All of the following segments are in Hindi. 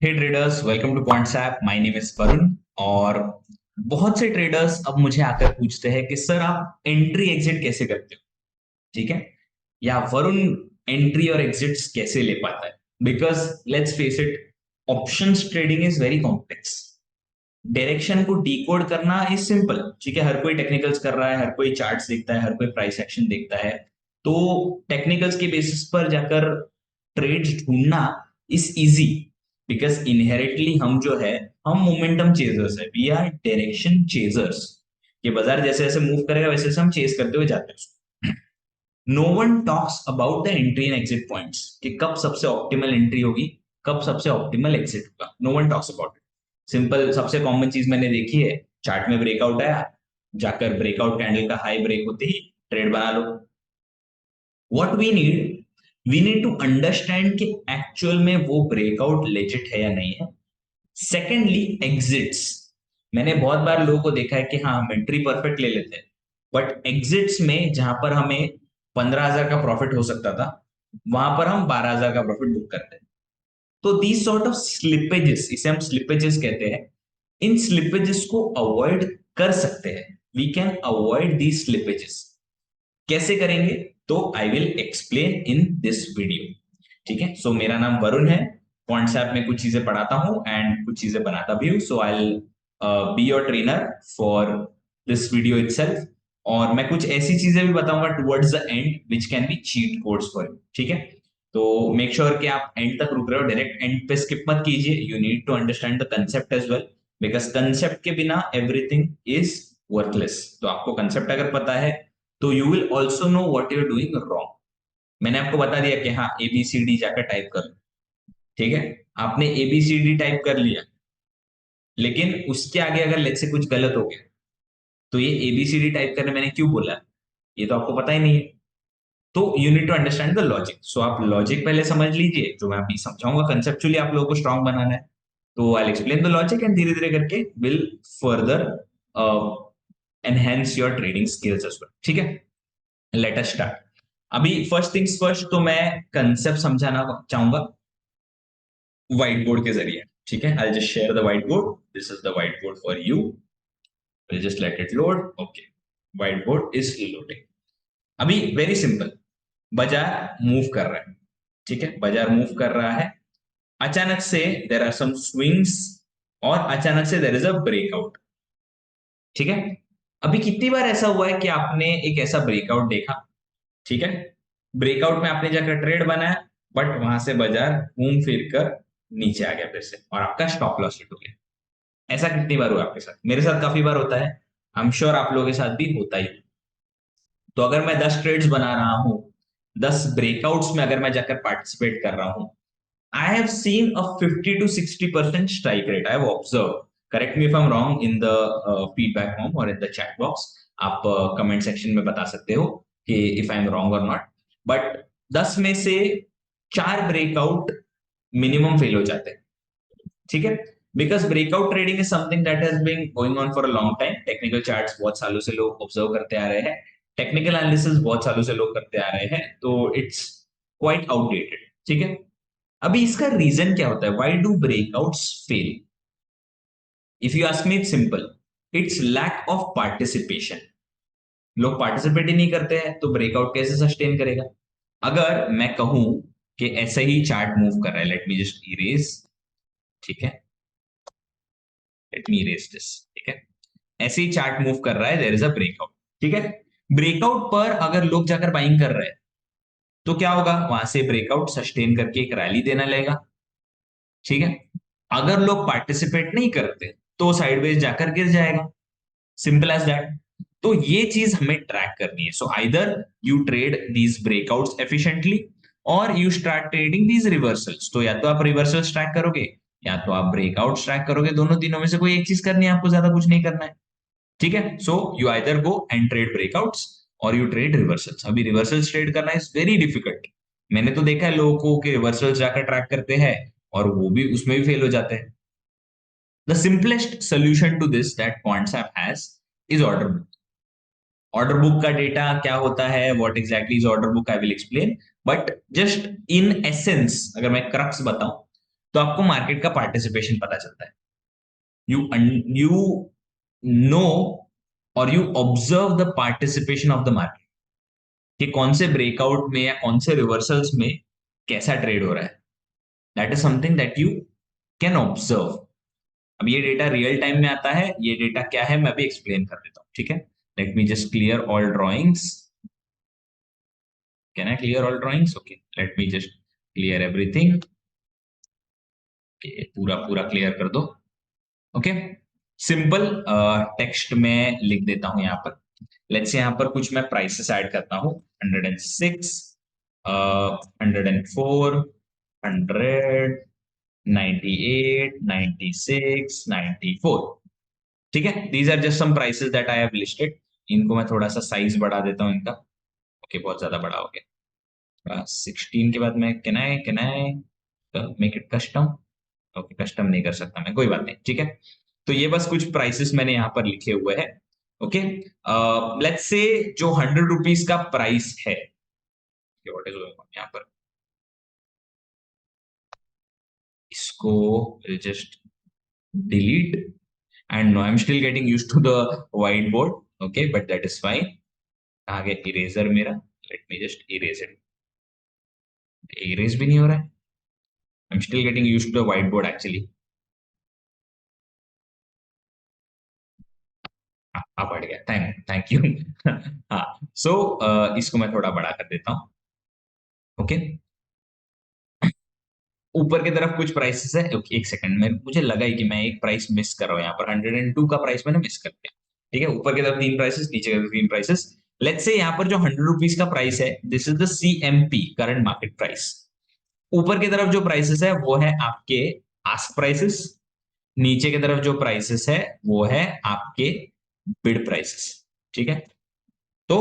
Hey traders, welcome to Quantsapp. My name is Varun. और बहुत से ट्रेडर्स अब मुझे आकर पूछते हैं कि सर आप एंट्री एग्जिट कैसे करते हो। ठीक है, या वरुण एंट्री और एग्जिट्स कैसे ले पाता है। Because let's face it, options trading is very complex. Direction को डिकोड करना इज सिंपल। ठीक है, हर कोई टेक्निकल्स कर रहा है, हर कोई चार्ट्स देखता है, हर कोई प्राइस एक्शन देखता है। तो टेक्निकल्स के बेसिस पर जाकर ट्रेड्स ढूंढना इज इजी। बिकॉज इनहेरिटली हम जो है, हम मोमेंटम चेजर्स है, वी आर डायरेक्शन चेजर्स। ये बाजार जैसे जैसे मूव करेगा वैसे वैसे हम चेस करते हुए जाते हैं। No one talks about the entry and exit points, कि कब सबसे ऑप्टिमल एंट्री होगी, कब सबसे ऑप्टिमल एग्जिट होगा। No one talks about it. Simple, सबसे कॉमन चीज मैंने देखी है, चार्ट में ब्रेकआउट आया, जाकर ब्रेकआउट कैंडल का हाई ब्रेक होते ही ट्रेड बना लो। What we need to understand कि एक्चुअल में वो ब्रेकआउट लेजिट है या नहीं है। Secondly, exits. मैंने बहुत बार लोगों को देखा है कि हाँ, हम एंट्री परफेक्ट ले लेते हैं, बट एग्जिट्स में जहां पर हमें 15,000 का प्रॉफिट हो सकता था, वहां पर हम 12,000 का प्रॉफिट बुक करते हैं। तो दीज सॉर्ट ऑफ स्लिपेजेस, इसे हम स्लिपेजेस कहते हैं। इन स्लिपेजेस को अवॉइड कर सकते हैं। We can avoid these slippages. कैसे करेंगे, तो I will explain in this video. ठीक है, सो मेरा नाम वरुण है। कॉन्सेप्ट में कुछ चीजें पढ़ाता हूं एंड कुछ चीजें बनाता भी हूं। So I be your trainer for this video itself. और मैं कुछ ऐसी चीजें भी बताऊंगा towards the end which can be cheat codes for you. ठीक है, तो मेक श्योर कि आप एंड तक रुक रहे हो, डायरेक्ट एंड पे स्किप मत कीजिए। You need to understand the concept as well, because concept के बिना एवरीथिंग इज वर्थलेस। तो आपको कंसेप्ट अगर पता है तो you will also know what you're doing wrong. मैंने आपको बता दिया कि हाँ, एबीसीडी जाकर टाइप कर लो। ठीक है, आपने एबीसीडी टाइप कर लिया, लेकिन उसके आगे अगर लेट से कुछ गलत हो गया, तो ये एबीसीडी टाइप करने मैंने क्यों बोला, ये तो आपको पता ही नहीं है। तो you need to understand the logic. So आप लॉजिक पहले समझ लीजिए, जो मैं अभी समझाऊंगा कंसेप्चुअली आप लोगों को स्ट्रांग बनाना है। तो I explain the logic and धीरे धीरे करके will further enhance your trading skills as well. ठीक है, लेट अस स्टार्ट। अभी फर्स्ट थिंग्स फर्स्ट, तो मैं कंसेप्ट समझाना चाहूंगा व्हाइट बोर्ड के जरिए। ठीक है, I just share the white board. This is the white board for you. Will just let it load. Okay, white board is loading. अभी वेरी सिंपल, बाजार मूव कर रहा है। ठीक है, बाजार मूव कर रहा है, अचानक से देर आर सम स्विंग्स, और अचानक से देर इज अ ब्रेकआउट। ठीक है, अभी कितनी बार ऐसा हुआ है कि आपने एक ऐसा ब्रेकआउट देखा। ठीक है, ब्रेकआउट में आपने जाकर ट्रेड बनाया, बट वहां से बाजार घूम फिर कर नीचे आ गया फिर से, और आपका स्टॉप लॉस हिट हो गया। ऐसा कितनी बार हुआ आपके साथ? मेरे साथ काफी बार होता है। आई एम श्योर आप लोगों के साथ भी होता ही। तो अगर मैं 10 ट्रेड्स बना रहा हूं, 10 ब्रेकआउट्स में अगर मैं जाकर पार्टिसिपेट कर रहा हूं, I have seen a 50 to 60% strike rate. I have observed. Correct me if I'm wrong in the feedback form or in the chat box. आप कमेंट सेक्शन में बता सकते हो कि if I'm wrong or not. But 10 में से 4 ब्रेकआउट मिनिमम फेल हो जाते हैं। ठीक है, because breakout trading is something that has been going on for a long time. Technical charts बहुत सालों से लोग ऑब्जर्व करते आ रहे हैं, टेक्निकल एनालिसिस बहुत सालों से लोग करते आ रहे हैं, तो इट्स क्वाइट आउटडेटेड। ठीक है, अभी इसका रीजन क्या होता है, why do breakouts fail? If you ask me, it's simple, it's lack of participation. लोग पार्टिसिपेट ही नहीं करते हैं, तो ब्रेकआउट कैसे सस्टेन करेगा? अगर मैं कहूं कि ऐसे ही चार्ट मूव कर रहा है, लेट मी जस्ट इरेज। ठीक है, लेट मी इरेज दिस। ठीक है, ऐसे ही चार्ट मूव कर रहा है, देयर इज अ ब्रेकआउट। ठीक है, ब्रेकआउट पर अगर लोग जाकर बाइंग कर रहे हैं, तो क्या होगा, वहां से ब्रेकआउट सस्टेन करके एक रैली देना लगेगा। ठीक है, अगर लोग पार्टिसिपेट नहीं करते तो साइडवेज जाकर गिर जाएगा। Simple as that. तो ये चीज हमें ट्रैक करनी है। So either you trade these breakouts efficiently, और you start trading these reversals. तो या तो आप रिवर्सल्स ट्रैक करोगे, या तो आप ब्रेकआउट्स ट्रैक करोगे। दोनों तीनों में से कोई एक चीज करनी है, आपको ज्यादा कुछ नहीं करना है। ठीक है, so you either go and trade breakouts, और यू ट्रेड रिवर्सल्स। अभी रिवर्सल्स ट्रेड करना इज वेरी डिफिकल्ट। मैंने तो देखा है लोगों को कि रिवर्सल्स जाकर ट्रैक करते हैं, और वो भी उसमें भी फेल हो जाते हैं। The simplest solution to this that Quantsapp has is order book. Order book का डेटा क्या होता है, what exactly is order book, I will explain. But just in essence, अगर मैं क्रक्स बताऊं, तो आपको मार्केट का पार्टिसिपेशन पता चलता है। यू नो और you observe the participation of the market, कि कौन से ब्रेकआउट में या कौन से रिवर्सल्स में कैसा ट्रेड हो रहा है। That is something that you can observe. अब ये डेटा रियल टाइम में आता है, ये डेटा क्या है मैं अभी एक्सप्लेन कर देता हूँ, ठीक है। Late me just clear all drawings. Can I clear all drawings? Okay, late me just clear everything. पूरा पूरा क्लियर कर दो। ओके, सिंपल टेक्स्ट में लिख देता हूं यहाँ पर। लेट्स से यहाँ पर कुछ मैं प्राइसेस ऐड करता हूँ। 106, 104, 100, 98, 96, 94। ठीक है, these are just some prices that I have listed. इनको मैं थोड़ा सा साइज बढ़ा देता हूँ इनका। ओके, बहुत ज्यादा बड़ा हो गया। 16 के बाद मैं can I make it custom? Okay, custom नहीं कर सकता मैं, कोई बात नहीं, ठीक है। तो ये बस कुछ प्राइसेस मैंने यहाँ पर लिखे हुए हैं। ओके, लेट्स से जो 100 रुपीज का प्राइस है, व्हाट इज यहाँ पर, इसको just delete. And no, I am still getting used to the white board. Okay, but that is fine. आगे इरेजर मेरा, let me just erase it. Erase भी नहीं हो रहा है। I am still getting used to the white board actually. हाँ, बढ़ गया, थैंक यू। हाँ, सो इसको मैं थोड़ा बड़ा कर देता हूँ। ओके, ऊपर की तरफ कुछ प्राइसेस है। ओके, एक सेकंड में मुझे लगा ही कि मैं एक प्राइस मिस कर रहा हूँ यहाँ पर। 102 का प्राइस मैंने मिस कर दिया। ठीक है, ऊपर की तरफ 3 प्राइसेस, नीचे की तरफ 3 प्राइसेस। लेट्स से यहाँ पर जो 100 रुपीज का प्राइस है, this is the CMP, current market price. ऊपर की तरफ जो प्राइसेस है वो है आपके आस्क प्राइसेस। नीचे की तरफ जो प्राइसेस है वो है आपके बिड प्राइसेस। ठीक है, तो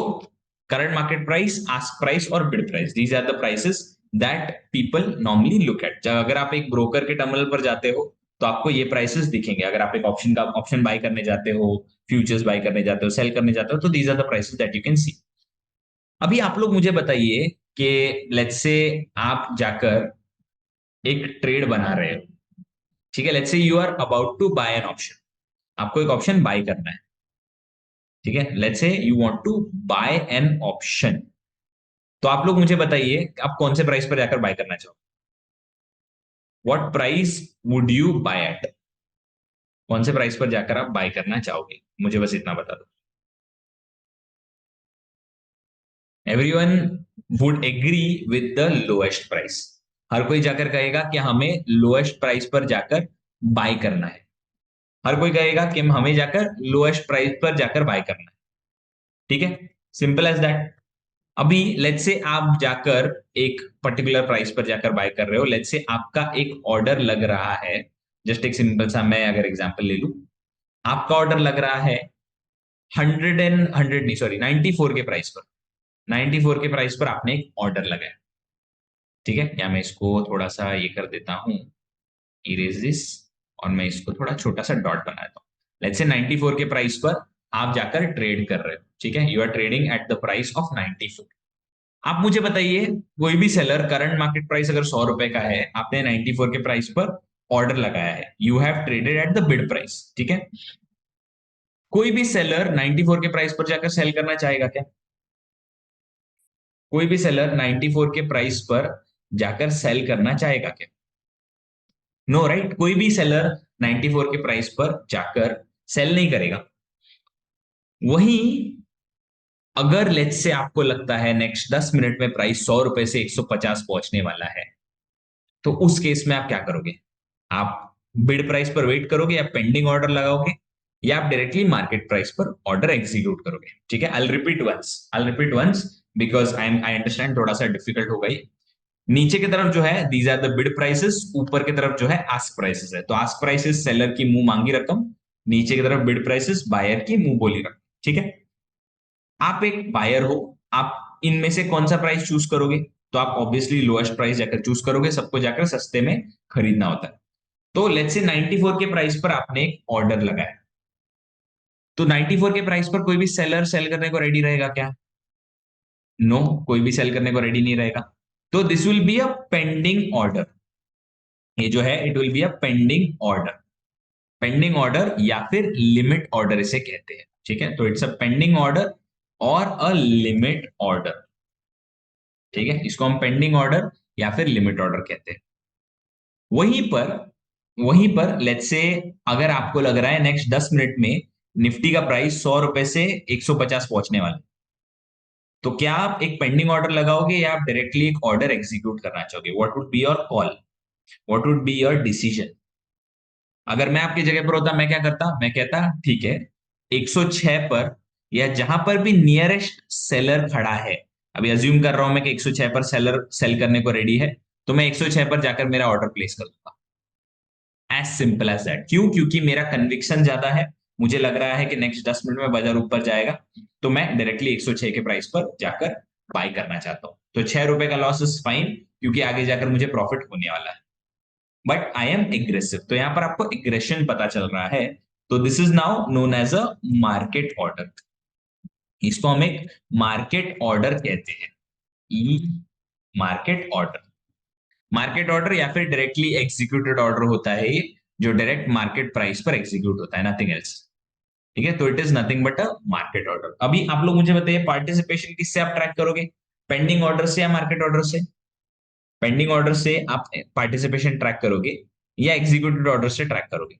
current market price, ask price और bid price, these are the prices that people normally look at. जब अगर आप एक ब्रोकर के टर्मिनल पर जाते हो तो आपको ये प्राइसेस दिखेंगे। अगर आप एक ऑप्शन बाय करने जाते हो, फ्यूचर्स बाय करने जाते हो, सेल करने जाते हो, तो these are the prices that you can see. अभी आप लोग मुझे बताइए कि लेट्स से आप जाकर एक ट्रेड बना रहे हो। ठीक है, let's say you are about to buy an option. आपको एक ऑप्शन बाय करना है। ठीक है, let's say you want to buy an option. तो आप लोग मुझे बताइए आप कौन से प्राइस पर जाकर बाय करना चाहो। What price would you buy at? कौन से प्राइस पर जाकर आप बाय करना चाहोगे, मुझे बस इतना बता दो। Everyone would agree with the lowest price. हर कोई जाकर कहेगा कि हमें लोएस्ट प्राइस पर जाकर बाय करना है। हर कोई कहेगा कि हमें जाकर लोएस्ट प्राइस पर जाकर बाय करना है। ठीक है, सिंपल एज दैट। अभी लेट्स से आप जाकर एक पर्टिकुलर प्राइस पर जाकर बाय कर रहे हो। लेट्स से आपका एक ऑर्डर लग रहा है, जस्ट एक सिंपल सा मैं अगर एग्जांपल ले लूं, आपका ऑर्डर लग रहा है 100 नहीं सॉरी 94 के प्राइस पर। 94 के प्राइस पर आपने एक ऑर्डर लगाया। ठीक है, या मैं इसको थोड़ा सा ये कर देता हूं, इरेज दिस, और मैं इसको थोड़ा छोटा सा डॉट बना देता हूँ। लेट्स से 94 के प्राइस पर आप जाकर ट्रेड कर रहे हो। ठीक है, you are trading at the price of 94। आप मुझे बताइए, कोई भी सेलर, करंट मार्केट प्राइस अगर 100 रुपए का है, आपने 94 के प्राइस पर ऑर्डर लगाया है, you have traded at the bid price. ठीक है, कोई भी सेलर 94 के प्राइस पर जाकर सेल करना चाहेगा क्या? कोई भी सेलर 94 के प्राइस पर जाकर सेल करना चाहेगा क्या? नो, राइट, कोई भी सेलर 94 के प्राइस पर जाकर सेल नहीं करेगा। वहीं अगर लेट्स से आपको लगता है नेक्स्ट 10 मिनट में प्राइस 100 रुपए से 150 पहुंचने वाला है, तो उस केस में आप क्या करोगे? आप बिड प्राइस पर वेट करोगे या पेंडिंग ऑर्डर लगाओगे, या आप डायरेक्टली मार्केट प्राइस पर ऑर्डर एग्जीक्यूट करोगे? ठीक है, I repeat once because I understand, थोड़ा सा डिफिकल्ट हो गई। नीचे की तरफ जो है these are the bid prices, ऊपर की तरफ जो है आस्क प्राइसेस है। तो आस्क प्राइसेस सेलर की मुंह मांगी रकम, नीचे की तरफ बिड प्राइसेस बायर की मुंह बोली रकम। ठीक है, आप एक बायर हो, आप इनमें से कौन सा प्राइस चूज करोगे? तो आप ऑब्वियसली लोएस्ट प्राइस जाकर चूज करोगे, सबको जाकर सस्ते में खरीदना होता है। तो लेट्स से 94 के प्राइस पर आपने एक ऑर्डर लगाया, तो 94 के प्राइस पर कोई भी सेलर सेल करने को रेडी रहेगा क्या? नो, कोई भी सेल करने को रेडी नहीं रहेगा। तो this will be a pending order. ये जो है it will be a pending order, pending order या फिर लिमिट ऑर्डर इसे कहते हैं, ठीक है। तो इट्स अ पेंडिंग ऑर्डर और अ लिमिट ऑर्डर, ठीक है, इसको हम पेंडिंग ऑर्डर या फिर लिमिट ऑर्डर कहते हैं। वहीं पर लेट्स से अगर आपको लग रहा है नेक्स्ट 10 मिनट में निफ्टी का प्राइस 100 रुपए से 150 पहुंचने वाला, तो क्या आप एक पेंडिंग ऑर्डर लगाओगे या आप डायरेक्टली एक ऑर्डर एग्जीक्यूट करना चाहोगे? What would be your call, what would be your decision? अगर मैं आपकी जगह पर होता मैं क्या करता, मैं कहता ठीक है 106 पर, या जहां पर भी नियरेस्ट सेलर खड़ा है, अभी अज्यूम कर रहा हूं मैं कि 106 पर सेलर सेल करने को रेडी है, तो मैं 106 पर जाकर मेरा ऑर्डर प्लेस कर दूंगा। As simple as that. क्यों? क्योंकि मेरा कन्विक्शन ज्यादा है, मुझे लग रहा है कि नेक्स्ट 10 मिनट में बाजार ऊपर जाएगा, तो मैं डायरेक्टली 106 के प्राइस पर जाकर बाय करना चाहता हूं। तो 6 रुपए का लॉस इज फाइन, क्योंकि आगे जाकर मुझे प्रॉफिट होने वाला है, बट आई एम एग्रेसिव। तो यहां पर आपको एग्रेशन पता चल रहा है, तो this is now known as a market order. इसको हम एक मार्केट ऑर्डर कहते हैं, a market order. Market order या फिर डायरेक्टली एग्जीक्यूटेड ऑर्डर होता है ये, जो डायरेक्ट मार्केट प्राइस पर एग्जीक्यूट होता है, नथिंग एल्स, ठीक है। तो it is nothing but a market order. अभी आप लोग मुझे बताइए पार्टिसिपेशन किससे आप ट्रैक करोगे, पेंडिंग ऑर्डर से या मार्केट ऑर्डर से? पेंडिंग ऑर्डर से आप पार्टिसिपेशन ट्रैक करोगे या एग्जीक्यूटेड ऑर्डर से ट्रैक करोगे?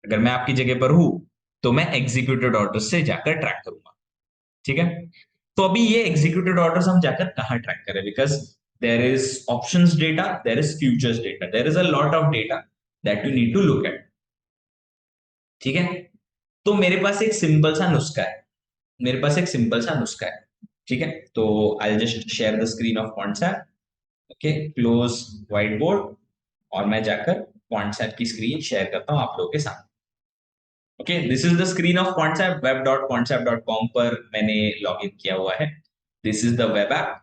अगर मैं आपकी जगह पर हूं तो मैं एग्जीक्यूटेड ऑर्डर से जाकर ट्रैक करूंगा, ठीक है। तो अभी ये एग्जीक्यूटेड ऑर्डर्स हम जाकर कहां ट्रैक करें, because there is options data, there is futures data, there is a lot of data that you need to look at, ठीक है। तो मेरे पास एक सिंपल सा नुस्खा है, मेरे पास एक सिंपल सा नुस्खा है, ठीक है। तो I just share the screen of concept, okay, close white board, और मैं जाकर कॉन्सेप्ट की स्क्रीन शेयर करता हूं आप लोगों के साथ। Okay, this is the screen of concept, web.concept.com पर मैंने लॉग इन किया हुआ है। This is the web app,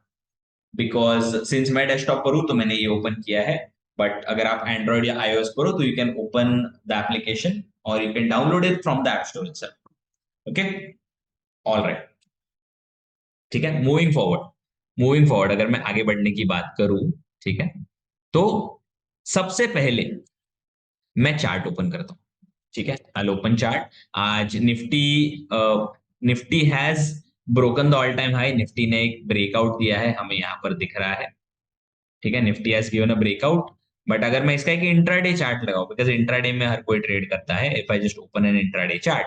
because since मैं डेस्कटॉप पर हूं तो मैंने ये ओपन किया है, बट अगर आप एंड्रॉइड या iOS पर हो तो you can open the application और you can download it from the app store itself. Okay, all right, ठीक है। मूविंग फॉरवर्ड अगर मैं आगे बढ़ने की बात करूं, ठीक है, तो सबसे पहले मैं चार्ट ओपन करता हूं, ठीक है। I open chart. आज Nifty has broken the all time high, Nifty ने एक ब्रेकआउट दिया है, हमें यहां पर दिख रहा है, ठीक है। Nifty has given a breakout, but अगर मैं इसका एक इंट्राडे चार्ट लगाऊं, बिकॉज इंट्राडे में हर कोई ट्रेड करता है, if I just open an intraday chart,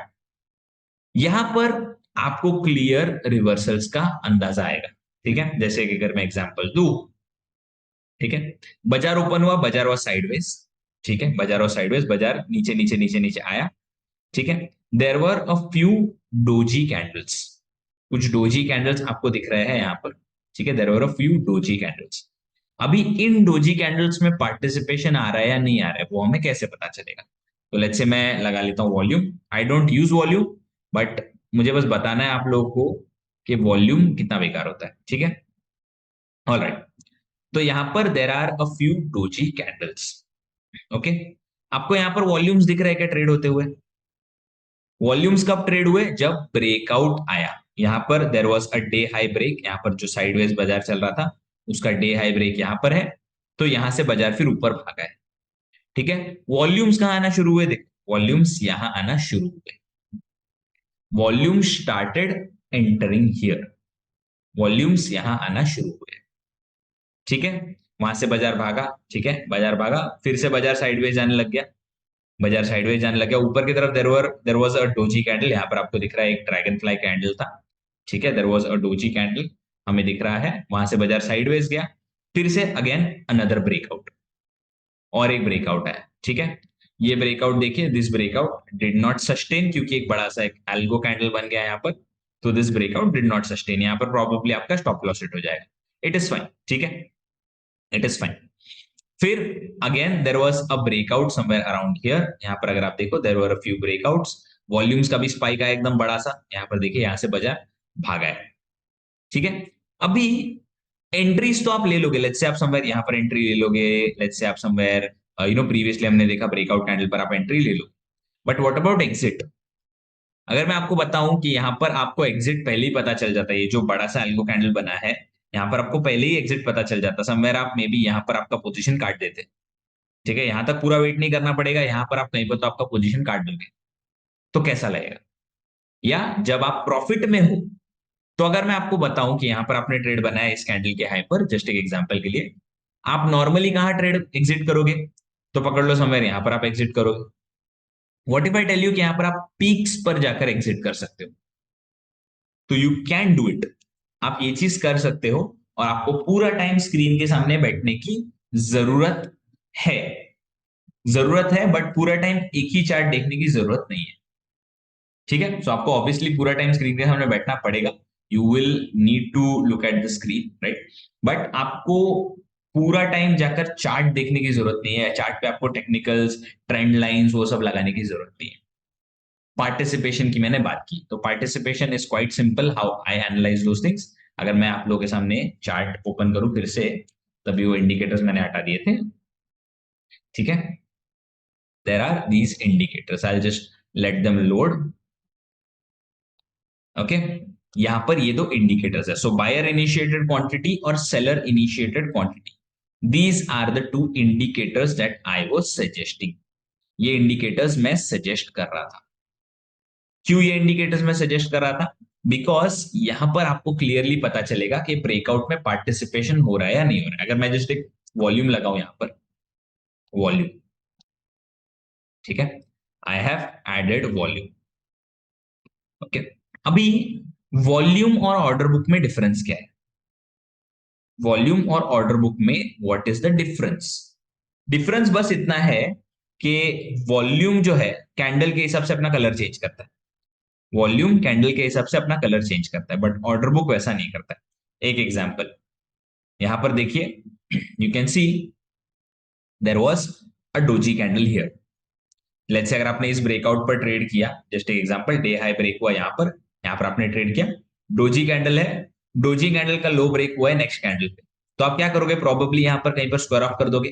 यहां पर आपको क्लियर रिवर्सल्स का अंदाजा आएगा, ठीक है। जैसे कि अगर मैं एग्जांपल दूं, ठीक है, बाजार ओपन हुआ, बाजार हुआ साइडवेज, ठीक है, बाजार हुआ साइडवेज, बाजार नीचे नीचे नीचे नीचे आया, ठीक है। There were a few doji candles, कुछ डोजी कैंडल्स आपको दिख रहे हैं यहां पर, ठीक है। There were a few doji candles. अभी इन डोजी कैंडल्स में पार्टिसिपेशन आ रहा है या नहीं आ रहा है, वो हमें कैसे पता चलेगा? तो लेट्स से मैं लगा लेता हूं volume, I don't use volume, but मुझे बस बताना है आप लोगों को कि वॉल्यूम कितना बेकार होता है, ठीक है। ऑल राइट, तो यहां पर there are a few doji candles, okay. आपको यहां पर वॉल्यूम्स दिख रहे हैं क्या ट्रेड होते हुए? वॉल्यूम्स कब ट्रेड हुए? जब ब्रेकआउट आया, यहां पर there was a day high break, यहां पर जो साइडवेज बाजार चल रहा था उसका डे हाई ब्रेक यहां पर है, तो यहां से बाजार फिर ऊपर भागा है, ठीक है। वॉल्यूम्स कहां आना शुरू हुए? देखो वॉल्यूम्स यहां आना शुरू हुए, volume started entering here, volumes यहां आना शुरू हुए, ठीक है। वहां से बाजार भागा, ठीक है, बाजार भागा, फिर से बाजार साइडवेज जाने लग गया, बाजार साइडवेज जाने लग गया ऊपर की तरफ, there was a doji candle, यहां पर आपको दिख रहा है एक ड्रैगन फ्लाई कैंडल था, ठीक है। There was a doji candle हमें दिख रहा है, वहां से बाजार साइडवेज गया, फिर से अगेन अनदर ब्रेकआउट, और एक ब्रेकआउट आया, ठीक है। ये ब्रेकआउट देखिए, this breakout did not sustain, क्योंकि एक बड़ा सा एक एल्गो कैंडल बन गया यहाँ पर, तो this breakout did not sustain, यहाँ पर प्रॉब्लली आपका स्टॉप लॉस हिट हो जाएगा, इट इज फाइन, ठीक है, इट इज फाइन। फिर again there was a breakout somewhere around here, यहां पर अगर आप देखो there were a few breakouts, volumes का भी स्पाइक आया एकदम बड़ा सा, यहां पर देखिए यहां से बाजार भागा है, ठीक है। अभी एंट्रीज तो आप ले लोगे, लेट्स से आप समवेयर यहां पर एंट्री ले लोगे, लेट्स से आप समवेयर प्रीवियसली हमने देखा ब्रेकआउट कैंडल पर आप एंट्री ले लो, बट व्हाट अबाउट एग्जिट? अगर मैं आपको बताऊं कि यहां पर आपको एग्जिट पहले ही पता चल जाता है, ये जो बड़ा सा एल्गो कैंडल बना है यहाँ पर आपको पहले ही एग्जिट पता चल जाता, समवेयर आप मे बी यहाँ पर आपका पोजीशन काट देते। ठीक है, यहां तक पूरा वेट नहीं करना पड़ेगा, यहां पर आप कहीं पर तो आपका पोजीशन काट दोगे, तो कैसा लगेगा। या जब आप प्रॉफिट में हो, तो अगर मैं आपको बताऊं कि यहां पर आपने ट्रेड बनाया इस कैंडल के हाई पर, जस्ट एक एग्जांपल के लिए, आप नॉर्मली कहां ट्रेड एग्जिट करोगे, तो पकड़ लो समवेयर यहां पर आप एग्जिट करोगे। What if I tell you कि यहां पर आप पीक्स पर जाकर एग्जिट कर सकते हो, तो यू कैन डू इट। आप ये चीज कर सकते हो, और आपको पूरा टाइम स्क्रीन के सामने बैठने की जरूरत है। जरूरत है, बट पूरा टाइम एक ही चार्ट देखने की जरूरत नहीं है। ठीक है, सो आपको ऑब्वियसली पूरा टाइम स्क्रीन के सामने बैठना पड़ेगा। You will need to look at the screen, right. But आपको पूरा टाइम जाकर चार्ट देखने की जरूरत नहीं है, चार्ट पे आपको टेक्निकल्स, ट्रेंड लाइंस वो सब लगाने की जरूरत नहीं है। पार्टिसिपेशन की मैंने बात की, तो participation is quite simple how I analyse those things. अगर मैं आप लोगों के सामने चार्ट ओपन करूं फिर से, तभी वो इंडिकेटर्स मैंने हटा दिए थे। ठीक है, there are these indicators, I just let them load. Okay, यहां पर ये दो इंडिकेटर्स है, सो बायर इनिशिएटेड क्वांटिटी और seller initiated quantity, these are the two indicators that I was suggesting. ये इंडिकेटर्स मैं सजेस्ट कर रहा था। क्यों ये इंडिकेटर्स मैं सजेस्ट कर रहा था? बिकॉज यहां पर आपको क्लियरली पता चलेगा कि ब्रेकआउट में पार्टिसिपेशन हो रहा है या नहीं हो रहा है। अगर मैं जस्ट एक वॉल्यूम लगाऊं यहां पर, वॉल्यूम, ठीक है, I have added volume. Okay, अभी वॉल्यूम और ऑर्डर बुक में डिफरेंस क्या है? वॉल्यूम और ऑर्डर बुक में what is the difference? Difference बस इतना है कि वॉल्यूम जो है कैंडल के हिसाब से अपना कलर चेंज करता है। वॉल्यूम कैंडल के हिसाब से अपना कलर चेंज करता है, बट ऑर्डर बुक वैसा नहीं करता है। एक एग्जांपल यहां पर देखिए, you can see there was a doji candle here. Let's say अगर आपने इस ब्रेकआउट पर ट्रेड किया, जस्ट एक एग्जांपल, डे हाई ब्रेक हुआ यहां पर आपने ट्रेड किया, डोजी कैंडल है, डोजी कैंडल का लो ब्रेक हुआ है नेक्स्ट कैंडल पे, तो आप क्या करोगे? प्रोबेबली यहां पर कहीं पर स्क्वायर ऑफ कर दोगे।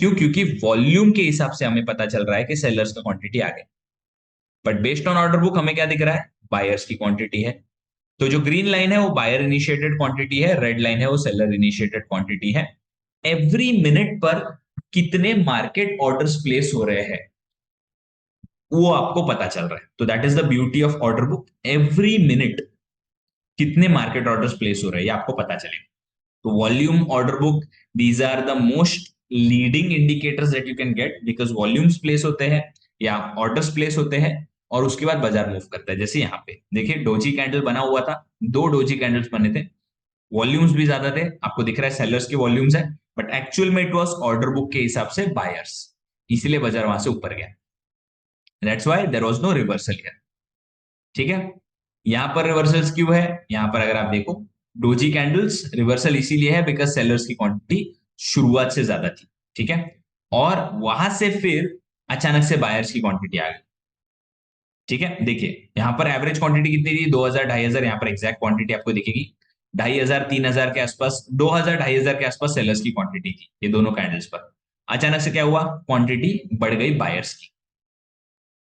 क्यों? क्योंकि वॉल्यूम के हिसाब से हमें पता चल रहा है कि सेलर्स का क्वांटिटी आ गया, but based on order book हमें क्या दिख रहा है? बायर्स की क्वांटिटी है। तो जो ग्रीन लाइन है वो बायर इनिशिएटेड क्वांटिटी है, रेड लाइन है वो सेलर इनिशिएटेड क्वांटिटी है। एवरी मिनट पर कितने मार्केट ऑर्डर्स प्लेस हो रहे हैं वो आपको पता चल रहा है। तो that is the beauty of order book, every minute कितने मार्केट ऑर्डर्स प्लेस हो रहे हैं ये आपको पता चलेगा। तो volume, order book, these are the most leading indicators that you can get, because volumes place होते हैं या ऑर्डर्स प्लेस होते हैं, और उसके बाद बाजार मूव करता है। जैसे यहाँ पे देखिए डोजी कैंडल बना हुआ था, दो डोजी कैंडल्स बने थे, वॉल्यूम्स भी ज्यादा थे, आपको दिख रहा है सेलर्स के वॉल्यूम्स है, बट एक्चुअल में इट वाज ऑर्डर बुक के हिसाब से बायर्स, इसलिए बाजार वहां से ऊपर गया। That's why there was no reversal here. ठीक है, यहां पर रिवर्सल्स क्यों है? यहां पर अगर आप देखो, डोजी कैंडल्स रिवर्सल इसीलिए है बिकॉज सेलर्स की क्वांटिटी शुरुआत से ज्यादा थी। ठीक है, और वहां से फिर अचानक से बायर्स की क्वांटिटी आ गई। ठीक है, देखिए यहां पर एवरेज क्वांटिटी कितनी थी? 2000 2500, यहां पर एग्जैक्ट क्वांटिटी आपको दिखेगी 2500 3000 के आसपास, 2000 2500 के आसपास सेलर्स की क्वांटिटी थी ये दोनों कैंडल्स पर। अचानक से क्या हुआ? क्वांटिटी बढ़ गई बायर्स की,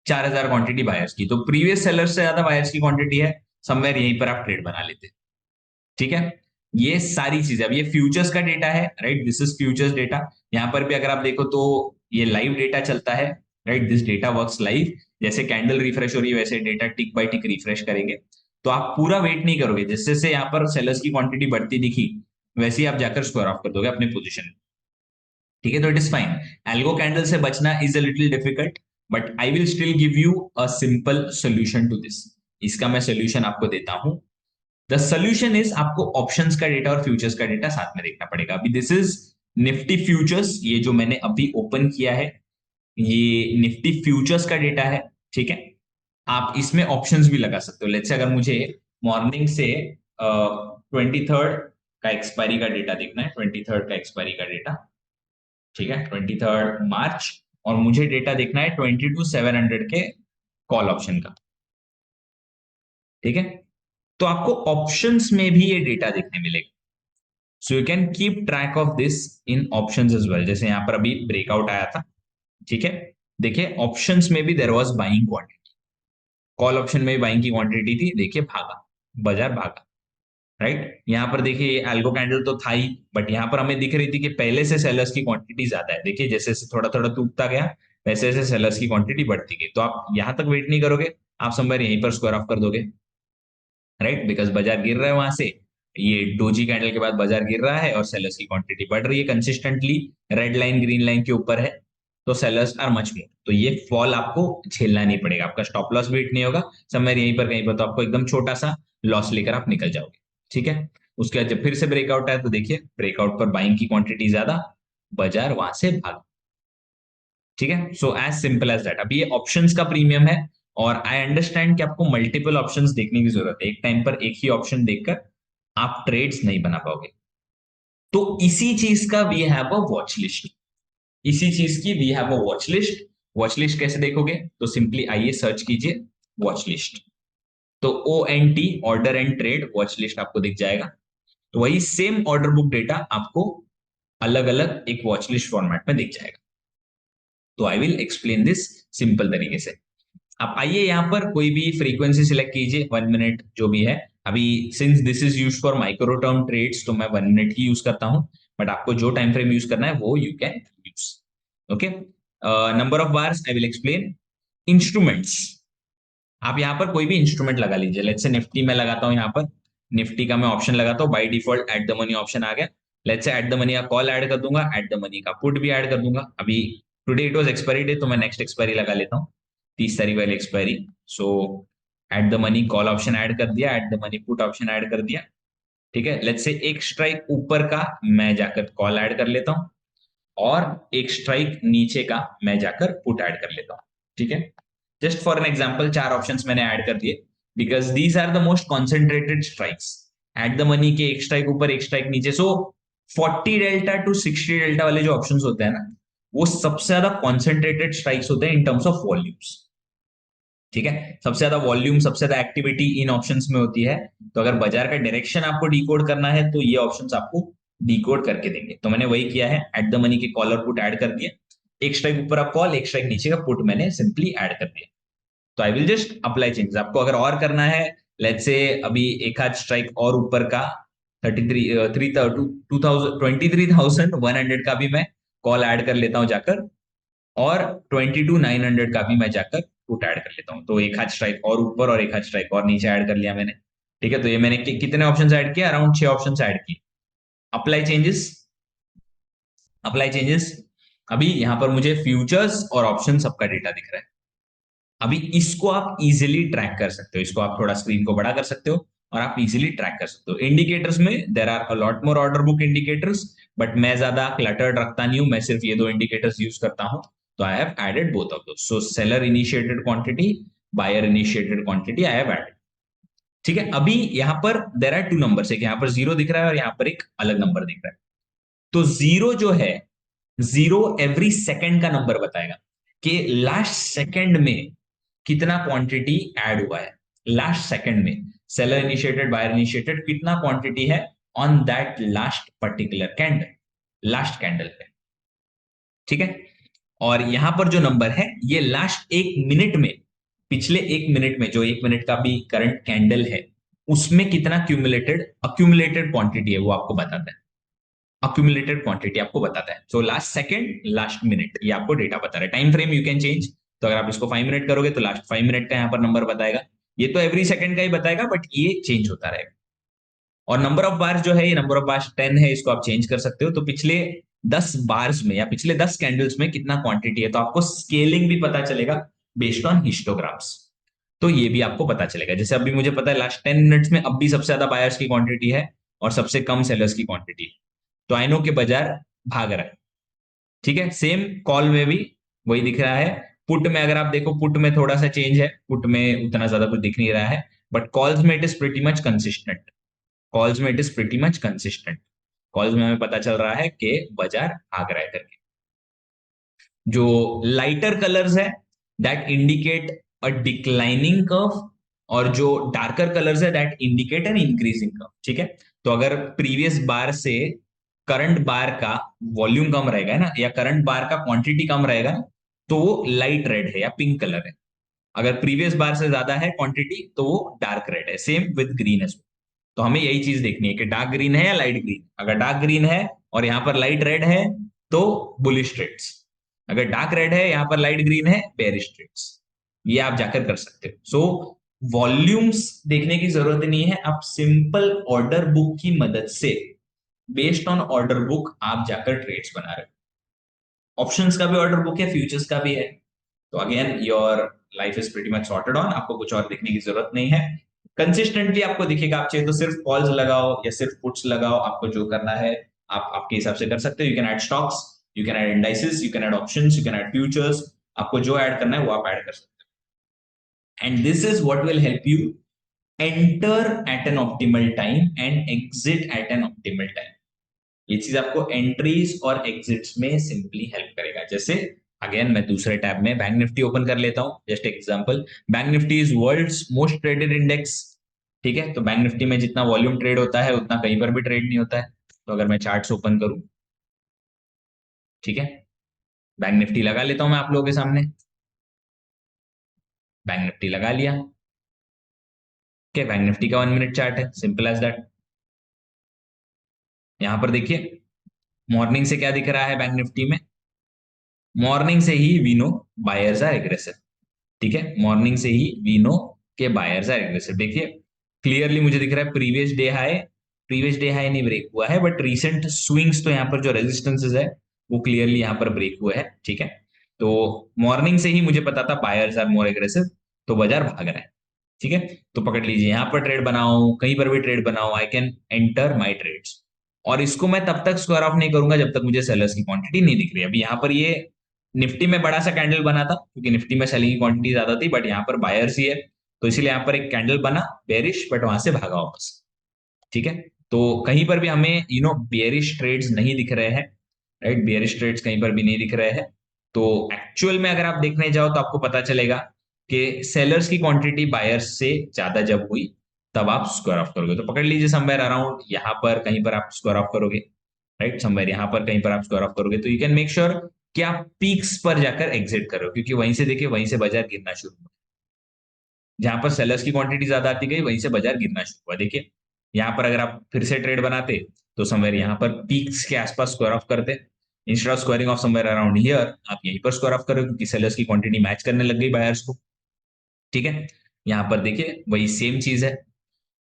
4000 क्वांटिटी बायर्स की, तो प्रीवियस सेलर से ज्यादा बायर्स की क्वांटिटी है, समवेयर यहीं पर आप ट्रेड बना लेते। ठीक है, ये सारी चीजें, अब ये फ्यूचर्स का डेटा है, right, this is futures data. यहां पर भी अगर आप देखो तो ये लाइव डेटा चलता है, right, this data works live. जैसे कैंडल रिफ्रेश हो रही है वैसे डेटा टिक बाय टिक रिफ्रेश करेंगे। तो आप पूरा वेट नहीं करोगे, जैसे जैसे यहाँ पर सेलर्स की क्वांटिटी बढ़ती दिखी वैसे ही आप जाकर स्क्वायर ऑफ कर दोगे अपने पोजीशन। ठीक है, तो it is fine. Algo candle से बचना is a little difficult, but I will still give you a simple solution to this. इसका मैं सोल्यूशन आपको देता हूं। द सोल्यूशन इज, आपको ऑप्शंस का डेटा और फ्यूचर्स का डेटा साथ में देखना पड़ेगा। अभी दिस इज निफ्टी फ्यूचर्स, ये जो मैंने अभी ओपन किया है ये निफ्टी फ्यूचर्स का डेटा है। ठीक है, आप इसमें ऑप्शंस भी लगा सकते हो। लेट्स से अगर मुझे मॉर्निंग से 23rd का एक्सपायरी का डेटा देखना है, 23rd का एक्सपायरी का डेटा, ठीक है, 23rd मार्च, और मुझे डेटा देखना है 22,700 के कॉल ऑप्शन का। ठीक है, तो आपको ऑप्शंस में भी ये डेटा देखने मिलेगा, so you can keep track of this in options as well. जैसे यहां पर अभी ब्रेकआउट आया था, ठीक है, देखिए ऑप्शंस में भी there was buying quantity, call option में भी बाइंग की क्वांटिटी थी, देखिए भागा, बाजार भागा। राइट। यहाँ पर देखिए एल्गो कैंडल तो था ही, बट यहाँ पर हमें दिख रही थी कि पहले से सेलर्स की क्वांटिटी ज्यादा है। देखिए जैसे जैसे थोड़ा थोड़ा टूटता गया वैसे वैसे सेलर्स की क्वांटिटी बढ़ती गई। तो आप यहां तक वेट नहीं करोगे, आप समवेयर यहीं पर स्क्वायर ऑफ कर दोगे, राइट, बिकॉज बाजार गिर रहा है वहां से, ये डोजी कैंडल के बाद बाजार गिर रहा है और सेलर्स की क्वांटिटी बढ़ रही है consistently, red line green line के ऊपर है, तो सेलर्स आर मच मोर। तो ये फॉल आपको झेलना नहीं पड़ेगा, आपका स्टॉप लॉस भी हिट नहीं होगा, समवेयर यहीं पर कहीं पर, तो आपको एकदम छोटा सा लॉस लेकर आप निकल जाओगे। ठीक है। उसके बाद जब फिर से ब्रेकआउट है तो देखिए ब्रेकआउट पर बाइंग की क्वांटिटी ज्यादा, बाजार वहां से भाग। ठीक है। So as simple as that. अभी ये ऑप्शंस का प्रीमियम है, और आई अंडरस्टैंड कि आपको मल्टीपल ऑप्शंस देखने की जरूरत है, एक टाइम पर एक ही ऑप्शन देखकर आप ट्रेड्स नहीं बना पाओगे। तो इसी चीज का we have a watch list, इसी चीज की we have a watch list. Watch list कैसे देखोगे, तो सिंपली आइए सर्च कीजिए वॉच लिस्ट, तो ONT order and trade watch list आपको दिख जाएगा। तो वही सेम ऑर्डर बुक डेटा आपको अलग अलग एक वॉच लिस्ट फॉर्मेट में दिख जाएगा। तो I will explain this simple तरीके से। आप आइए यहाँ पर कोई भी फ्रीक्वेंसी सिलेक्ट कीजिए, 1 मिनट जो भी है। अभी since this is use for micro term trades तो मैं 1 मिनट ही यूज करता हूं, बट आपको जो टाइम फ्रेम यूज करना है वो you can use. Okay. Number of bars I will explain. Instruments, आप यहाँ पर कोई भी इंस्ट्रूमेंट लगा लीजिए, लेट्स से निफ्टी में लगाता हूँ, यहाँ पर निफ्टी का मैं ऑप्शन लगाता हूँ, by default at the money option आ गया। Let's say at the money का कॉल ऐड कर दूंगा, एट द मनी का पुट भी ऐड कर दूंगा। अभी today it was expiry day, तो मैं नेक्स्ट एक्सपायरी लगा लेता हूँ, 30 तारीख वाली expiry. So eight the money call option add कर दिया, eight the money put option add कर दिया। ठीक है। लेट्स से एक स्ट्राइक ऊपर का मैं जाकर कॉल ऐड कर लेता हूँ, और एक स्ट्राइक नीचे का मैं जाकर पुट ऐड कर लेता हूँ। ठीक है। Just for an example 4 options मैंने ऐड कर दिए, because these are the most concentrated strikes. At the money के एक स्ट्राइक ऊपर एक स्ट्राइक नीचे, सो 40 डेल्टा टू 60 डेल्टा वाले जो ऑप्शंस होते हैं ना, वो सबसे ज्यादा कॉन्सेंट्रेटेड स्ट्राइक्स होते हैं इन टर्म्स ऑफ वॉल्यूम्स। ठीक है। सबसे ज्यादा वॉल्यूम सबसे ज्यादा एक्टिविटी इन ऑप्शंस में होती है। तो अगर बाजार का डायरेक्शन आपको डिकोड करना है तो ये ऑप्शंस आपको डिकोड करके देंगे। तो मैंने वही किया है, एट द मनी के कॉल और पुट ऐड कर दिया, एक स्ट्राइक ऊपर आप कॉल, एक स्ट्राइक नीचे का पुट मैंने सिंपली ऐड कर दिया। तो I will just apply changes. आपको अगर और करना है, लेट्स से अभी एक आध स्ट्राइक और ऊपर का 23,100 का भी मैं कॉल ऐड कर लेता हूं जाकर, और 22,900 का भी मैं जाकर पुट ऐड कर लेता हूं। तो एक हाथ स्ट्राइक और ऊपर और एक हाथ स्ट्राइक और नीचे ऐड कर लिया मैंने। ठीक है। तो ये मैंने कितने ऑप्शंस ऐड किए, अराउंड 6 ऑप्शंस ऐड किए। Apply changes, apply changes. अभी यहां पर मुझे फ्यूचर्स और ऑप्शन सबका डेटा दिख रहा है। अभी इसको आप इजीली ट्रैक कर सकते हो, इसको आप थोड़ा स्क्रीन को बड़ा कर सकते हो और आप इजीली ट्रैक कर सकते हो। इंडिकेटर्स में there are a lot more order book indicators, but मैं ज्यादा क्लटर्ड रखता नहीं हूं, मैं सिर्फ ये 2 इंडिकेटर्स यूज करता हूं। तो I have added both of those. So seller initiated quantity, buyer initiated quantity I have added. ठीक है। अभी यहां पर देयर आर 2 नंबर्स, एक यहां पर 0 दिख रहा है और यहां पर एक अलग नंबर दिख रहा है। तो 0 जो है, 0 एवरी सेकंड का नंबर बताएगा कि लास्ट सेकंड में कितना क्वांटिटी ऐड हुआ है, लास्ट सेकंड में सेलर इनिशिएटेड बायर इनिशिएटेड कितना क्वांटिटी है on that last particular candle, last candle पे। ठीक है। और यहां पर जो नंबर है ये लास्ट 1 मिनट में, पिछले 1 मिनट में, जो 1 मिनट का भी करंट कैंडल है उसमें कितना क्यूमुलेटेड अक्यूमुलेटेड क्वांटिटी है वो आपको बताता है। अक्यूमुलेटेड क्वांटिटी आपको बताता है। So last second, last minute, ये आपको डेटा बता रहा है। Time frame you can change, तो अगर आप इसको 5 मिनट करोगे तो लास्ट 5 मिनट का यहाँ पर नंबर बताएगा। ये तो एवरी सेकंड का ही बताएगा, बट ये चेंज होता रहेगा। और नंबर ऑफ बार्स जो है, ये नंबर ऑफ बार्स 10 है, इसको आप चेंज कर सकते हो। तो पिछले 10 बार्स में या पिछले 10 कैंडल्स में कितना क्वांटिटी है, तो आपको स्केलिंग भी पता चलेगा बेस्ड ऑन हिस्टोग्राम्स। तो ये भी आपको पता चलेगा। जैसे अभी मुझे पता है लास्ट 10 मिनट्स में अब भी सबसे ज्यादा बायर्स की क्वांटिटी है और सबसे कम सेलर्स की क्वांटिटी है, तो आई नो के बाजार भाग रहा है। ठीक है। सेम कॉल में भी वही दिख रहा है। पुट में अगर आप देखो, पुट में थोड़ा सा चेंज है, पुट में उतना ज्यादा कुछ दिख नहीं रहा है, बट कॉल्स में it is pretty much consistent. Calls में it is pretty much consistent. Calls में हमें पता चल रहा है कि बाजार भाग रहा है करके। जो लाइटर कलर्स है that indicate a declining curve, और जो डार्कर कलर्स है that indicate an increasing curve. ठीक है। तो अगर प्रीवियस बार से करंट बार का वॉल्यूम कम रहेगा ना, या करंट बार का क्वांटिटी कम रहेगा ना, तो वो लाइट रेड है या पिंक कलर है। अगर प्रीवियस बार से ज्यादा है क्वांटिटी तो वो डार्क रेड है। Same with green as. तो हमें यही चीज देखनी है कि डार्क ग्रीन है या लाइट ग्रीन। अगर डार्क ग्रीन है और यहाँ पर लाइट रेड है तो बुलिश ट्रेड्स, अगर डार्क रेड है यहाँ पर लाइट ग्रीन है बेयरिश ट्रेड्स। ये आप जाकर कर सकते हो। सो वॉल्यूम्स देखने की जरूरत नहीं है, आप सिंपल ऑर्डर बुक की मदद से, बेस्ड ऑन ऑर्डर बुक आप जाकर ट्रेड्स बना रहे हो। ऑप्शंस का भी ऑर्डर बुक है, फ्यूचर्स का भी है। तो again your life is pretty much sorted on, आपको कुछ और देखने की जरूरत नहीं है। कंसिस्टेंटली आपको दिखेगा, आप चाहिए तो सिर्फ कॉल्स लगाओ या सिर्फ पुट्स लगाओ, आपको जो करना है आप आपके हिसाब से कर सकते हो। You can add stocks, you can add indices, you can add options, you can add futures, आपको जो ऐड करना है वो आप ऐड कर सकते हो। And this is what will help you enter at an optimal time and exit at an optimal time. ये चीज आपको एंट्रीज और एग्जिट्स में सिंपली हेल्प करेगा। जैसे अगेन मैं दूसरे टैब में बैंक निफ्टी ओपन कर लेता हूं, just example. Bank Nifty is world's most traded index, ठीक है। तो बैंक निफ्टी में जितना वॉल्यूम ट्रेड होता है उतना कहीं पर भी ट्रेड नहीं होता है। तो अगर मैं चार्ट्स ओपन करूं, ठीक है, बैंक निफ्टी लगा लेता हूं मैं आप लोगों के सामने। बैंक निफ्टी लगा लिया, क्या बैंक निफ्टी का 1 मिनट चार्ट है, सिंपल एज दैट। यहां पर देखिए मॉर्निंग से क्या दिख रहा है बैंक निफ्टी में। मॉर्निंग से ही we know buyers are aggressive, ठीक है। मॉर्निंग से ही वी नो के बायर्स आर एग्रेसिव। देखिए क्लियरली मुझे दिख रहा है previous day high, previous day high नहीं ब्रेक हुआ है, बट रीसेंट स्विंग्स तो यहाँ पर जो रेजिस्टेंसेस है वो क्लियरली यहाँ पर ब्रेक हुए हैं, ठीक है। तो मॉर्निंग से ही मुझे पता था बायर्स आर मोर एग्रेसिव, तो बाजार भाग रहा है, ठीक है। तो पकड़ लीजिए, यहाँ पर ट्रेड बनाओ, कहीं पर भी ट्रेड बनाओ, I can enter my trades. और इसको मैं तब तक स्क्वायर ऑफ नहीं करूंगा जब तक मुझे सेलर्स की क्वांटिटी नहीं दिख रही। अभी यहाँ पर ये निफ्टी में बड़ा सा कैंडल बना था क्योंकि निफ्टी में सेलिंग की क्वांटिटी ज्यादा थी, बट यहाँ पर बायर्स ही है, तो इसीलिए यहाँ पर एक कैंडल बना बेरिश, बट वहां से भागा वापस, ठीक है। तो कहीं पर भी हमें बेयरिश ट्रेड्स नहीं दिख रहे हैं, राइट, बेयरिश ट्रेड्स कहीं पर भी नहीं दिख रहे हैं। तो एक्चुअल में अगर आप देखने जाओ तो आपको पता चलेगा कि सेलर्स की क्वांटिटी बायर्स से ज्यादा जब हुई तब आप स्क्वायर ऑफ करोगे। तो पकड़ लीजिए समवेयर अराउंड यहाँ पर कहीं पर आप स्क्वायर ऑफ करोगे, राइट, समवेयर यहाँ पर कहीं पर आप स्क्वायर ऑफ करोगे, तो यू कैन मेक श्योर कि आप पीक्स पर जाकर एग्जिट करो, क्योंकि वहीं से देखिए वहीं से बाजार गिरना शुरू हुआ। जहां पर सेलर्स की क्वांटिटी ज्यादा आती गई वहीं से बाजार गिरना शुरू हुआ। देखिए यहाँ पर अगर आप फिर से ट्रेड बनाते तो समवेयर यहाँ पर पीक्स के आसपास स्क्वायर ऑफ करते, instead of squaring of somewhere around here आप यहीं पर स्क्वायर ऑफ करो, क्योंकि सेलर्स की क्वांटिटी मैच करने लग गई बायर्स को, ठीक है। यहाँ पर देखिए वही सेम चीज है।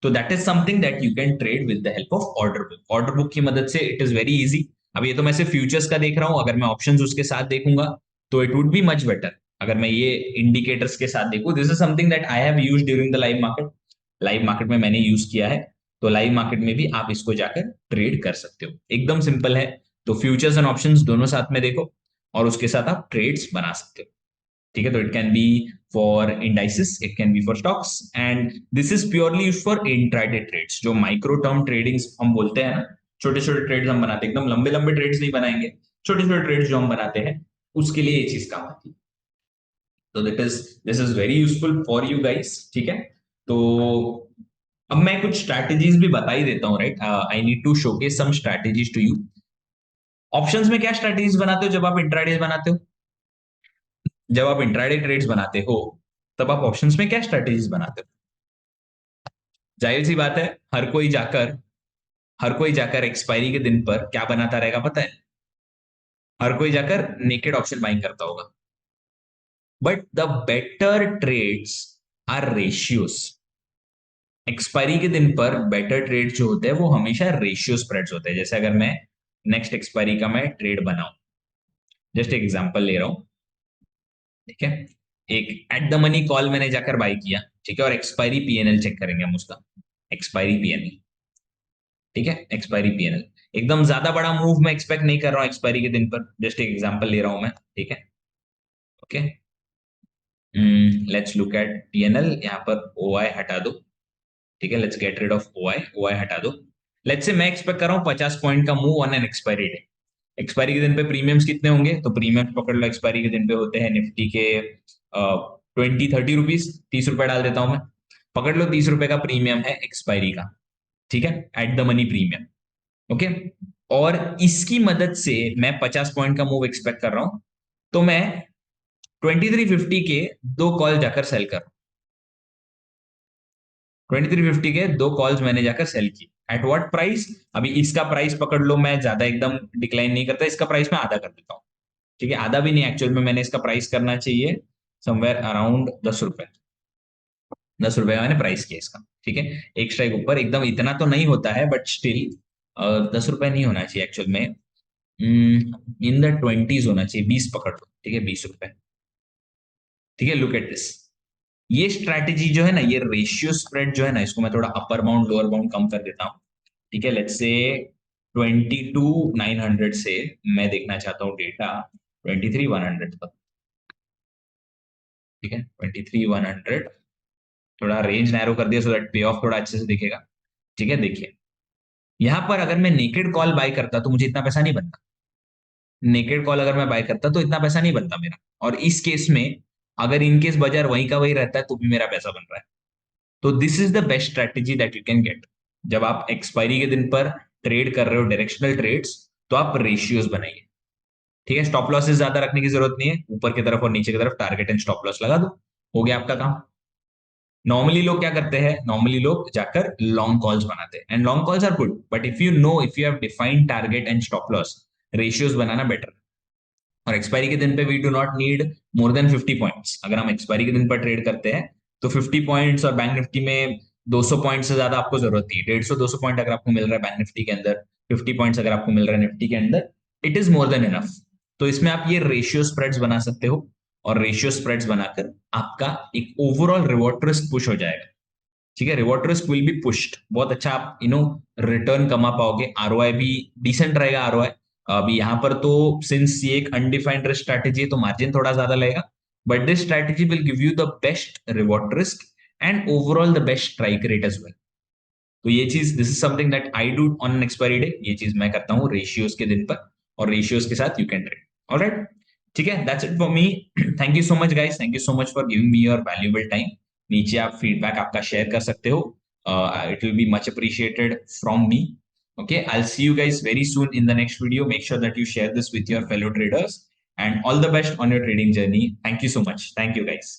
तो that is something that you can trade with the help of order book. Order book की मदद से इट इज वेरी इजी। अब ये तो मैं सिर्फ फ्यूचर्स का देख रहा हूं, अगर मैं ऑप्शंस उसके साथ देखूंगा तो it would be much better. अगर मैं ये इंडिकेटर्स के साथ देखूं, this is something that I have used during the live market. Live market में मैंने यूज किया है, तो लाइव मार्केट में भी आप इसको जाकर ट्रेड कर सकते हो, एकदम सिंपल है। तो फ्यूचर्स एंड ऑप्शंस दोनों साथ में देखो और उसके साथ आप ट्रेड्स बना सकते हो, ठीक है। तो it can be for indices, it can be for stocks, and this is purely use for intraday trades, जो माइक्रो टर्म ट्रेडिंग्स हम बोलते हैं ना, छोटे छोटे ट्रेड्स हम बनाते हैं, एकदम लंबे लंबे ट्रेड्स नहीं बनाएंगे, छोटे छोटे ट्रेड्स जो हम बनाते हैं उसके लिए ये चीज काम आती है। तो this is very useful for you guys, ठीक है। तो अब मैं कुछ स्ट्रैटेजीज भी बता ही देता हूँ, right. I need to showcase some strategies to you. Options में क्या स्ट्रैटेजीज बनाते हो जब आप इंट्राडेज बनाते हो? जब आप इंट्राडे ट्रेड्स बनाते हो तब आप ऑप्शंस में क्या स्ट्रेटेजीज बनाते हो? जाहिर सी बात है, हर कोई जाकर एक्सपायरी के दिन पर क्या बनाता रहेगा पता है? हर कोई जाकर नेकेड ऑप्शन बाइंग करता होगा। But the better trades are ratios. Expiry के दिन पर बेटर ट्रेड जो होते हैं वो हमेशा रेशियो स्प्रेड्स होते हैं। जैसे अगर मैं नेक्स्ट एक्सपायरी का मैं ट्रेड बनाऊं, जस्ट एक एग्जांपल ले रहा हूं, ठीक है। एक एट द मनी कॉल मैंने जाकर बाई किया, ठीक है, और एक्सपायरी पीएनएल चेक करेंगे हम उसका, एक्सपायरी पीएनएल, ठीक है, एक्सपायरी पीएनएल। एकदम ज्यादा बड़ा मूव मैं एक्सपेक्ट नहीं कर रहा हूं एक्सपायरी के दिन पर, जस्ट एक एग्जांपल ले रहा हूं मैं, ठीक है, okay. Let's look at PNL, यहाँ पर ओआई हटा दो, ठीक है, let's get rid of OI, OI हटा दो। लेट्स से मैं एक्सपेक्ट कर रहा हूँ 50 पॉइंट का move on an expiry day. Expiry के दिन पे प्रीमियम्स कितने होंगे? तो प्रीमियम्स पकड़ लो, एक्सपायरी के दिन पे होते हैं निफ्टी के 20-30 रुपीज, 30 रुपए डाल देता हूं मैं, पकड़ लो 30 रुपए का प्रीमियम है एक्सपायरी का, ठीक है, eight the money premium, okay. और इसकी मदद से मैं 50 पॉइंट का मूव एक्सपेक्ट कर रहा हूं, तो मैं 2350 के 2 कॉल जाकर सेल कर, 2350 के 2 कॉल्स मैंने जाकर सेल की। At what price? अभी इसका प्राइस पकड़ लो, मैं ज्यादा एकदम डिक्लाइन नहीं करता, इसका प्राइस मैं आधा कर देता हूँ। ठीक है, आधा भी नहीं, एक्चुअल में मैंने इसका प्राइस करना चाहिए समवेयर अराउंड 10 रुपए। 10 रुपए का मैंने प्राइस किया इसका। ठीक है, एक स्ट्राइक ऊपर, एकदम इतना तो नहीं होता है बट स्टिल 10 रुपए नहीं होना चाहिए एक्चुअल में, इन द 20s होना चाहिए, 20 पकड़ लो। ठीक है, 20 रुपए। ठीक है, लुक एट दिस। ये स्ट्रैटेजी जो है ना, ये रेशियो स्प्रेड जो है ना, इसको मैं थोड़ा अपर बाउंड लोअर बाउंड कम कर देता हूँ। ठीक है, लेट्स से 22,900 से मैं देखना चाहता हूँ डेटा 23,100 तक। ठीक है, 23,100, थोड़ा रेंज नैरो कर दिया सो दैट पे ऑफ थोड़ा अच्छे से दिखेगा। ठीक है, देखिए यहां पर अगर मैं नेकेड कॉल बाय करता तो मुझे इतना पैसा नहीं बनता। नेकेड कॉल अगर मैं बाय करता तो इतना पैसा नहीं बनता मेरा। और इस केस में अगर इन केस बाजार वहीं का वही रहता है तो भी मेरा पैसा बन रहा है। तो this is the best strategy that you can gate. जब आप एक्सपायरी के दिन पर ट्रेड कर रहे हो डायरेक्शनल ट्रेड्स, तो आप रेशियोज बनाइए। ठीक है, स्टॉप लॉसेस ज्यादा रखने की जरूरत नहीं है, ऊपर की तरफ और नीचे की तरफ टारगेट एंड स्टॉप लॉस लगा दो, हो गया आपका काम। नॉर्मली लोग क्या करते हैं, नॉर्मली लोग जाकर लॉन्ग कॉल्स बनाते हैं, and long calls are good, but if you know, if you have defined target and stop loss, ratios बनाना बेटर। और एक्सपायरी के दिन पे we do not need more than 50 points. अगर हम एक्सपायरी के दिन पर ट्रेड करते हैं तो 50 पॉइंट्स, और बैंक निफ्टी में 200 पॉइंट से ज्यादा आपको जरूरत नहीं है। 150-200 पॉइंट अगर आपको मिल रहा है बैंक निफ्टी के अंदर, 50 पॉइंट्स अगर आपको मिल रहा है निफ्टी के अंदर, it is more than enough. तो इसमें आप ये रेशियो स्प्रेड्स बना सकते हो, और रेशियो स्प्रेड्स बनाकर आपका एक ओवरऑल रिवॉर्ड रिस्क पुश हो जाएगा। ठीक है, reward risk will be pushed, बहुत अच्छा आप रिटर्न कमा पाओगे, आरओआई भी डिसेंट रहेगा आरओआई। अभी यहाँ पर तो सिंस ये एक अनडिफाइंड रिस्क स्ट्रैटेजी है तो मार्जिन थोड़ा ज्यादा लगेगा, but this strategy will give you the best reward risk and overall the best strike rate as well. तो ये चीज, this is something that I do on an expiry day, ये चीज मैं करता हूँ रेशियोज के दिन पर, और रेशियोज के साथ यू कैन ट्रेड। ऑलराइट, ठीक है, that's it for me. Thank you so much guys, thank you so much for giving me your valuable time. नीचे आप फीडबैक आपका शेयर कर सकते हो, it will be much appreciated from me. Okay, I'll see you guys very soon in the next video. Make sure that you share this with your fellow traders, and all the best on your trading journey. Thank you so much. Thank you guys.